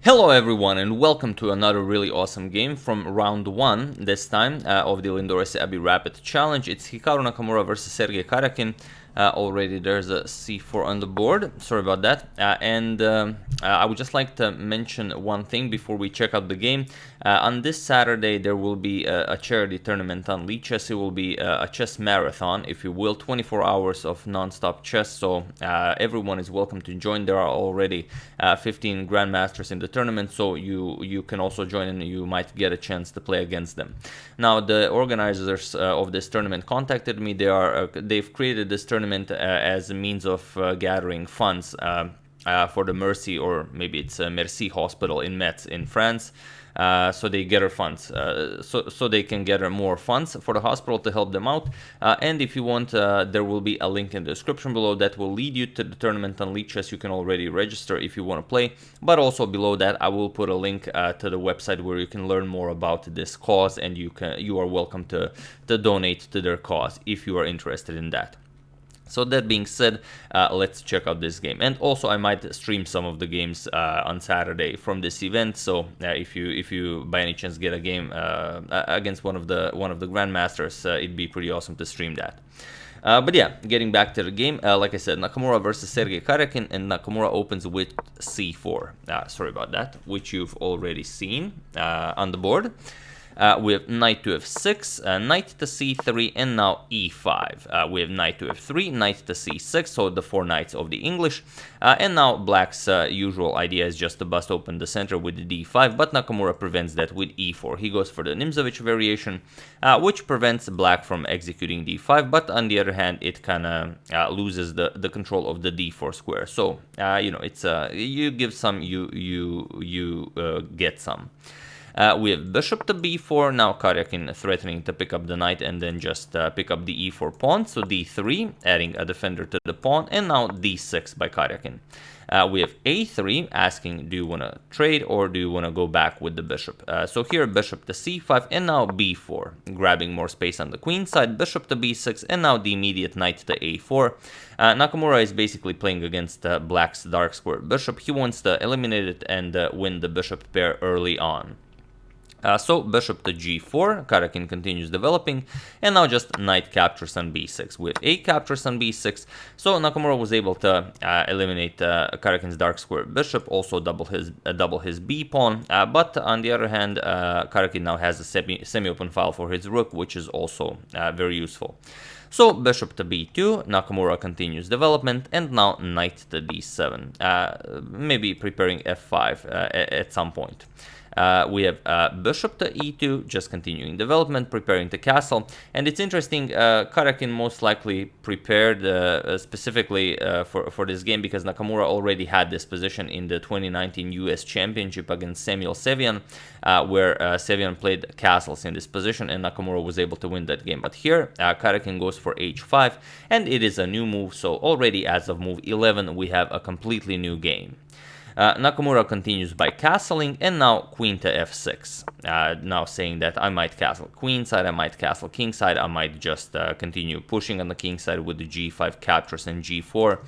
Hello everyone and welcome to another really awesome game from round 1 this time of the Lindores Abbey Rapid Challenge. It's Hikaru Nakamura versus Sergey Karjakin. Already there's a c4 on the board, sorry about that. I would just like to mention one thing before we check out the game. On this Saturday there will be a charity tournament on Lichess. It will be a chess marathon, if you will, 24 hours of non-stop chess, so everyone is welcome to join. There are already 15 grandmasters in the tournament, so you can also join and you might get a chance to play against them. Now the organizers of this tournament contacted me. They've created this tournament as a means of gathering funds for the Mercy, or maybe it's a Merci Hospital in Metz in France. So they gather funds, so they can gather more funds for the hospital to help them out. And if you want, there will be a link in the description below that will lead you to the tournament on Lichess. You can already register if you want to play, but also below that I will put a link to the website where you can learn more about this cause, and you are welcome to donate to their cause if you are interested in that. So that being said, let's check out this game, and also I might stream some of the games on Saturday from this event. So if you by any chance get a game against one of the grandmasters, it'd be pretty awesome to stream that. But yeah, getting back to the game, like I said, Nakamura versus Sergey Karjakin, and Nakamura opens with c4. Sorry about that, which you've already seen on the board. We have knight to f6, knight to c3, and now e5. We have knight to f3, knight to c6, so the 4 knights of the English. And now black's usual idea is just to bust open the center with the d5, but Nakamura prevents that with e4. He goes for the Nimzovich variation, which prevents black from executing d5, but on the other hand, it kind of loses the control of the d4 square. So, you know, it's you give some, you get some. We have bishop to b4, now Karjakin threatening to pick up the knight and then just pick up the e4 pawn, so d3, adding a defender to the pawn, and now d6 by Karjakin. We have a3, asking, do you want to trade or do you want to go back with the bishop? So here bishop to c5, and now b4, grabbing more space on the queen side, bishop to b6, and now the immediate knight to a4. Nakamura is basically playing against black's dark square bishop. He wants to eliminate it and win the bishop pair early on. So bishop to g4, Karjakin continues developing, and now just knight captures on b6. With a captures on b6, so Nakamura was able to eliminate Karjakin's dark square bishop, also double his b pawn. But on the other hand, Karjakin now has a semi-open file for his rook, which is also very useful. So bishop to b2, Nakamura continues development, and now knight to d7, maybe preparing f5 at some point. We have bishop to e2, just continuing development, preparing to castle. And it's interesting, Karjakin most likely prepared specifically for this game because Nakamura already had this position in the 2019 US Championship against Samuel Sevian, where Sevian played castles in this position and Nakamura was able to win that game. But here, Karjakin goes for h5, and it is a new move, so already as of move 11, we have a completely new game. Nakamura continues by castling, and now queen to f6. Now saying that I might castle queen side, I might castle king side, I might just continue pushing on the king side with the g5 captures and g4.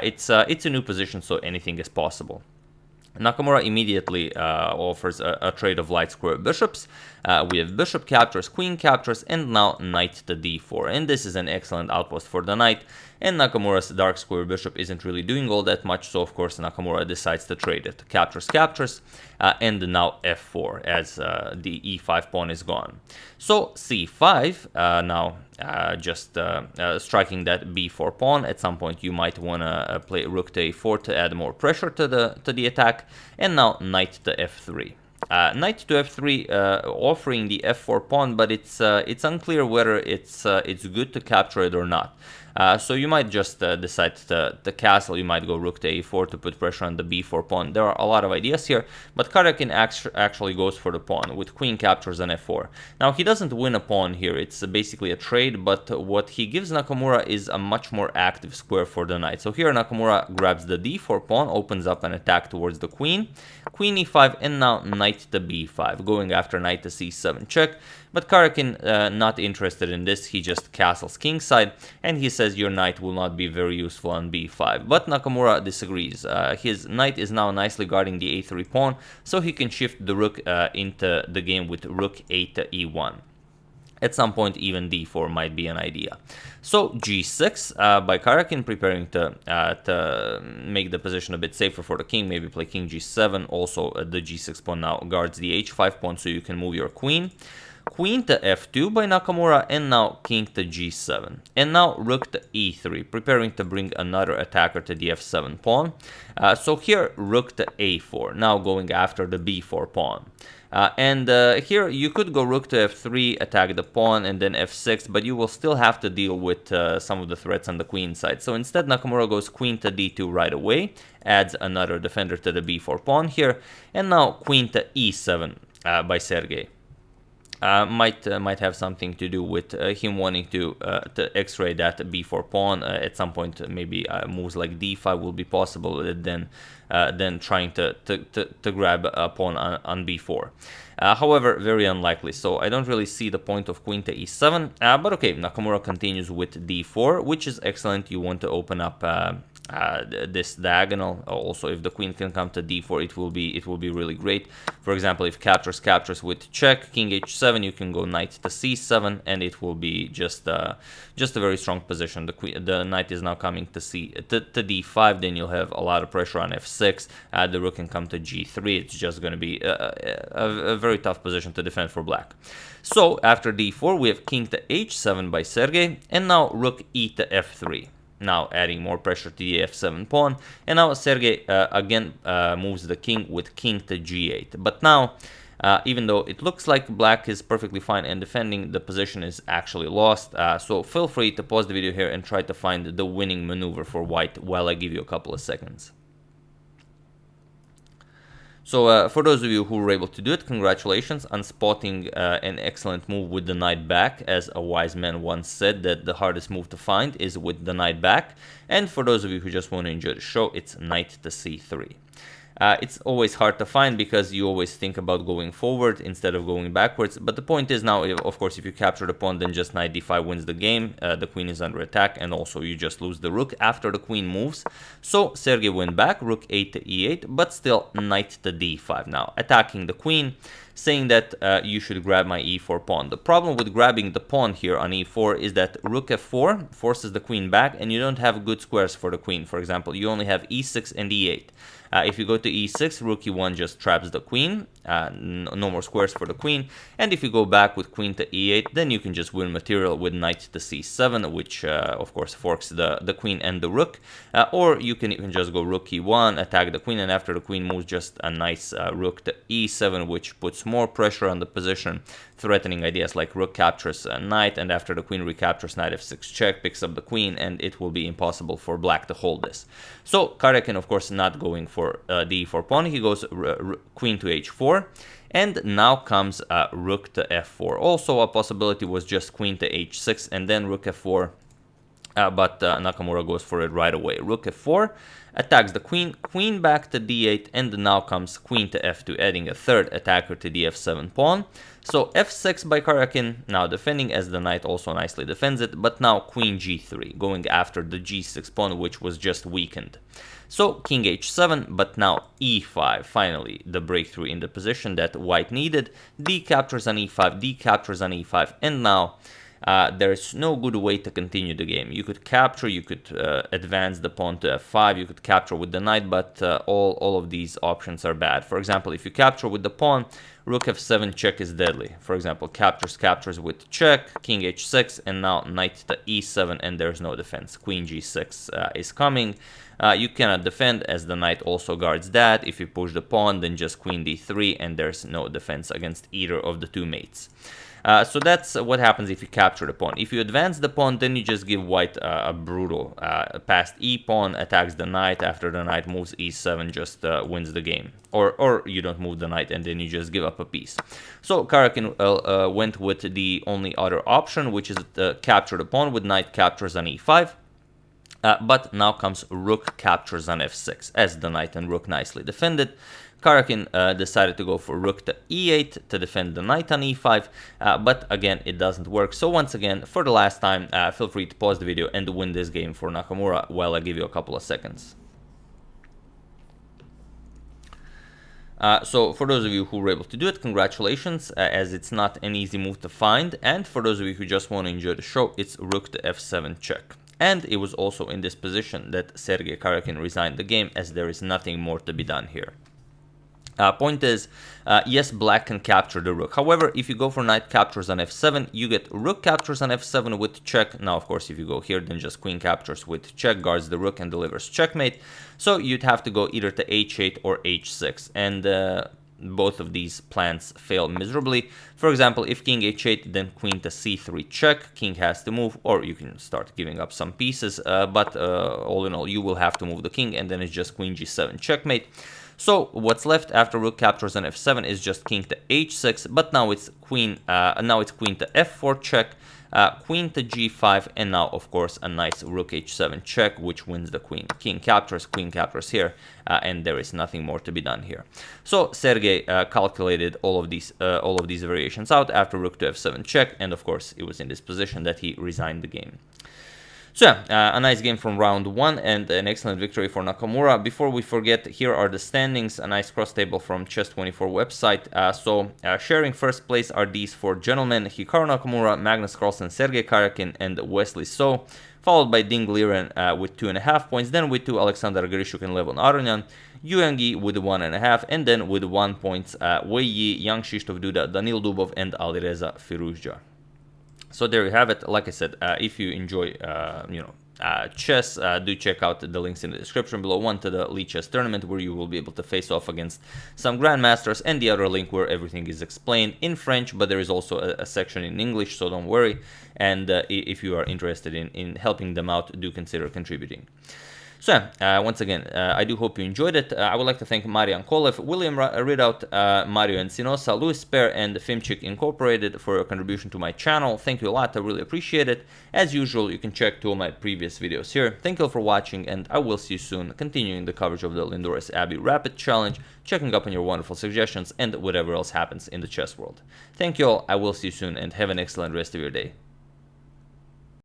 It's a new position, so anything is possible. Nakamura immediately offers a trade of light square bishops. We have bishop captures, queen captures, and now knight to d4. And this is an excellent outpost for the knight. And Nakamura's dark square bishop isn't really doing all that much, so of course Nakamura decides to trade it. Captures, and now f4 as the e5 pawn is gone. So c5, now just striking that b4 pawn. At some point you might want to play rook to a4 to add more pressure to the attack, and now knight to f3. Knight to f3, offering the f4 pawn, but it's unclear whether it's good to capture it or not. So you might just decide to castle. You might go rook to a4 to put pressure on the b4 pawn. There are a lot of ideas here, but Karjakin actually goes for the pawn with queen captures on f4. Now he doesn't win a pawn here. It's basically a trade, but what he gives Nakamura is a much more active square for the knight. So here Nakamura grabs the d4 pawn, opens up an attack towards the queen, queen e5, and now knight to b5, going after knight to c7 check. But Karjakin, not interested in this, he just castles kingside, and he says your knight will not be very useful on b5. But Nakamura disagrees. His knight is now nicely guarding the a3 pawn, so he can shift the rook into the game with rook a1. At some point, even d4 might be an idea. So g6 by Karjakin, preparing to make the position a bit safer for the king. Maybe play king g7. Also, the g6 pawn now guards the h5 pawn, so you can move your queen. Queen to f2 by Nakamura, and now king to g7. And now rook to e3, preparing to bring another attacker to the f7 pawn. So here, rook to a4, now going after the b4 pawn. Here you could go rook to f3, attack the pawn, and then f6, but you will still have to deal with some of the threats on the queen side. So instead, Nakamura goes queen to d2 right away, adds another defender to the b4 pawn here, and now queen to e7 by Sergey. Might have something to do with him wanting to x-ray that b4 pawn. At some point, maybe moves like d5 will be possible, then trying to grab a pawn on b4. However, very unlikely, so I don't really see the point of queen to e7. But okay, Nakamura continues with d4, which is excellent. You want to open up this diagonal. Also, if the queen can come to d4, it will be really great. For example, if captures with check, king h7, you can go knight to c7, and it will be just a very strong position. The knight is now coming to d5. Then you'll have a lot of pressure on f6. The rook can come to g3. It's just going to be a very tough position to defend for black. So after d4, we have king to h7 by Sergey, and now rook e to f3. Now adding more pressure to the f7 pawn, and now Sergey again moves the king with king to g8. But now, even though it looks like black is perfectly fine and defending, the position is actually lost. So feel free to pause the video here and try to find the winning maneuver for white while I give you a couple of seconds. So for those of you who were able to do it, congratulations on spotting an excellent move with the knight back. As a wise man once said, that the hardest move to find is with the knight back. And for those of you who just want to enjoy the show, it's knight to c3. It's always hard to find because you always think about going forward instead of going backwards. But the point is now, of course, if you capture the pawn, then just knight d5 wins the game. The queen is under attack, and also you just lose the rook after the queen moves. So Sergey went back, rook a to e8, but still knight to d5 now, attacking the queen, saying that you should grab my e4 pawn. The problem with grabbing the pawn here on e4 is that rook f4 forces the queen back, and you don't have good squares for the queen. For example, you only have e6 and e8. If you go to e6, rook e1 just traps the queen, no more squares for the queen. And if you go back with queen to e8, then you can just win material with knight to c7, which of course forks the queen and the rook. Or you can even just go rook e1, attack the queen, and after the queen moves, just a nice rook to e7, which puts more pressure on the position, threatening ideas like rook captures knight, and after the queen recaptures, knight f6 check, picks up the queen, and it will be impossible for black to hold this. So Karjakin, of course, not going for the e4 pawn. He goes queen to h4, and now comes rook to f4. Also, a possibility was just queen to h6 and then rook f4, but Nakamura goes for it right away. Rook f4 attacks the queen, queen back to d8, and now comes queen to f2, adding a third attacker to the f7 pawn. So f6 by Karjakin, now defending as the knight also nicely defends it, but now queen g3, going after the g6 pawn, which was just weakened. So king h7, but now e5, finally the breakthrough in the position that white needed. D captures on e5, D captures on e5, and now there's no good way to continue the game. You could capture, you could advance the pawn to f5, you could capture with the knight, but all of these options are bad. For example, if you capture with the pawn, rook f7 check is deadly. For example, captures with check, king h6, and now knight to e7, and there's no defense. Queen g6 is coming. You cannot defend as the knight also guards that. If you push the pawn, then just queen d3, and there's no defense against either of the two mates. So that's what happens if you capture the pawn. If you advance the pawn, then you just give white a brutal passed e-pawn, attacks the knight. After the knight moves e7, just wins the game. Or you don't move the knight and then you just give up a piece. So Karjakin went with the only other option, which is to capture the pawn with knight captures on e5. But now comes rook captures on f6, as the knight and rook nicely defended. Karjakin decided to go for rook to e8 to defend the knight on e5, but again, it doesn't work. So once again, for the last time, feel free to pause the video and win this game for Nakamura while I give you a couple of seconds. So for those of you who were able to do it, congratulations, as it's not an easy move to find. And for those of you who just want to enjoy the show, it's rook to f7 check. And it was also in this position that Sergey Karjakin resigned the game, as there is nothing more to be done here. Point is, yes, black can capture the rook. However, if you go for knight captures on f7, you get rook captures on f7 with check. Now, of course, if you go here, then just queen captures with check, guards the rook and delivers checkmate. So you'd have to go either to h8 or h6. And both of these plans fail miserably. For example, if king h8, then queen to c3 check, king has to move, or you can start giving up some pieces, but all in all, you will have to move the king, and then it's just queen g7 checkmate. So what's left after rook captures on f7 is just king to h6, but now it's queen to f4 check, queen to g5, and now of course a nice rook h7 check, which wins the queen. King captures, queen captures here, and there is nothing more to be done here. So Sergey calculated all of these variations out after rook to f7 check, and of course it was in this position that he resigned the game. So yeah, a nice game from round 1 and an excellent victory for Nakamura. Before we forget, here are the standings, a nice cross table from Chess24 website. Sharing first place are these 4 gentlemen: Hikaru Nakamura, Magnus Carlsen, Sergey Karjakin, and Wesley So, followed by Ding Liren with 2.5 points, then with 2 Alexander Grishuk and Levon Aronyan, Yuangi with 1.5, and then with 1 point Wei Yi, Yang Krzysztof Duda, Danil Dubov, and Alireza Firuzja. So there you have it. Like I said, if you enjoy, chess, do check out the links in the description below. One to the League Chess Tournament, where you will be able to face off against some grandmasters, and the other link where everything is explained in French, but there is also a section in English, so don't worry. And if you are interested in helping them out, do consider contributing. So once again, I do hope you enjoyed it. I would like to thank Marian Kolev, William Ridout, Mario Encinosa, Luis Spare, and Filmchick Incorporated for your contribution to my channel. Thank you a lot, I really appreciate it. As usual, you can check 2 of my previous videos here. Thank you all for watching, and I will see you soon, continuing the coverage of the Lindores Abbey Rapid Challenge, checking up on your wonderful suggestions, and whatever else happens in the chess world. Thank you all, I will see you soon, and have an excellent rest of your day.